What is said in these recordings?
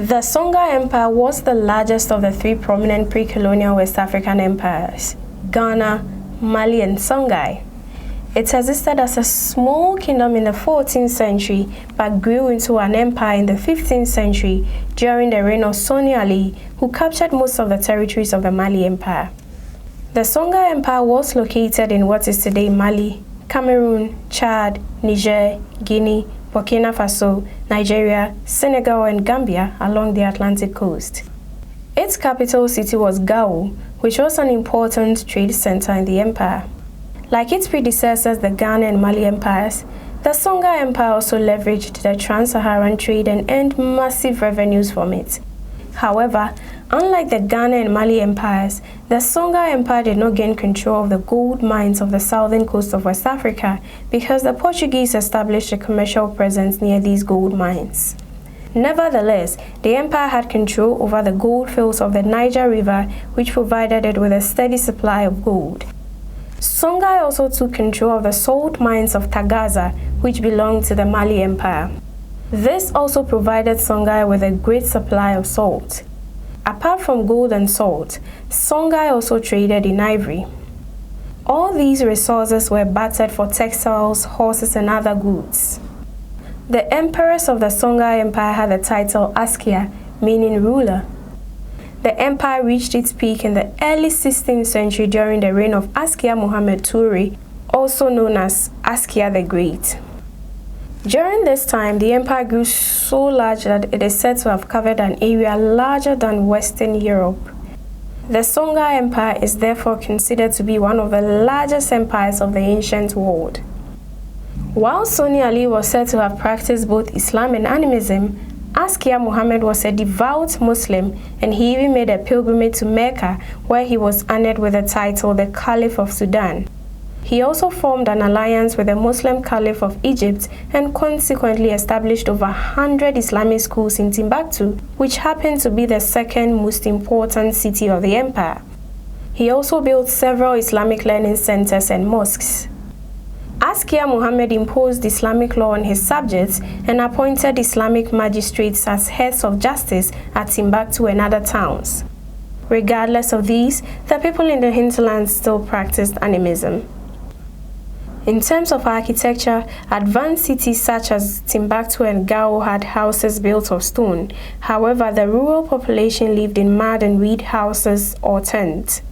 The Songhai Empire was the largest of the three prominent pre-colonial West African empires, Ghana, Mali, and Songhai. It existed as a small kingdom in the 14th century but grew into an empire in the 15th century during the reign of Songhai Ali, who captured most of the territories of the Mali Empire. The Songhai Empire was located in what is today Mali, Cameroon, Chad, Niger, Guinea, Burkina Faso, Nigeria, Senegal, and Gambia along the Atlantic coast. Its capital city was Gao, which was an important trade center in the empire. Like its predecessors, the Ghana and Mali empires, the Songhai Empire also leveraged the trans-Saharan trade and earned massive revenues from it. However, unlike the Ghana and Mali empires, the Songhai Empire did not gain control of the gold mines of the southern coast of West Africa because the Portuguese established a commercial presence near these gold mines. Nevertheless, the empire had control over the gold fields of the Niger River, which provided it with a steady supply of gold. Songhai also took control of the salt mines of Tagaza, which belonged to the Mali Empire. This also provided Songhai with a great supply of salt. Apart from gold and salt, Songhai also traded in ivory. All these resources were bartered for textiles, horses, and other goods. The emperors of the Songhai Empire had the title Askia, meaning ruler. The empire reached its peak in the early 16th century during the reign of Askia Muhammad Toure, also known as Askia the Great. During this time, the empire grew so large that it is said to have covered an area larger than Western Europe. The Songhai Empire is therefore considered to be one of the largest empires of the ancient world. While Songhai Ali was said to have practiced both Islam and animism, Askia Muhammad was a devout Muslim, and he even made a pilgrimage to Mecca, where he was honored with the title the Caliph of Sudan. He also formed an alliance with the Muslim Caliph of Egypt and consequently established over 100 Islamic schools in Timbuktu, which happened to be the second most important city of the empire. He also built several Islamic learning centers and mosques. Askia Muhammad imposed Islamic law on his subjects and appointed Islamic magistrates as heads of justice at Timbuktu and other towns. Regardless of these, the people in the hinterlands still practiced animism. In terms of architecture, advanced cities such as Timbuktu and Gao had houses built of stone. However, the rural population lived in mud and reed houses or tents.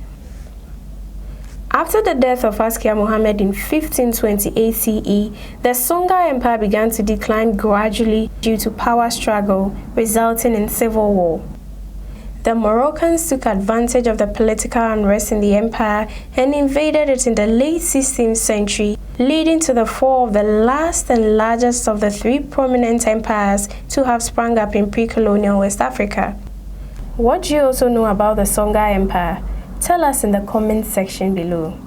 After the death of Askia Muhammad in 1528 CE, the Songhai Empire began to decline gradually due to power struggle, resulting in civil war. The Moroccans took advantage of the political unrest in the empire and invaded it in the late 16th century, leading to the fall of the last and largest of the three prominent empires to have sprung up in pre-colonial West Africa. What do you also know about the Songhai Empire? Tell us in the comment section below.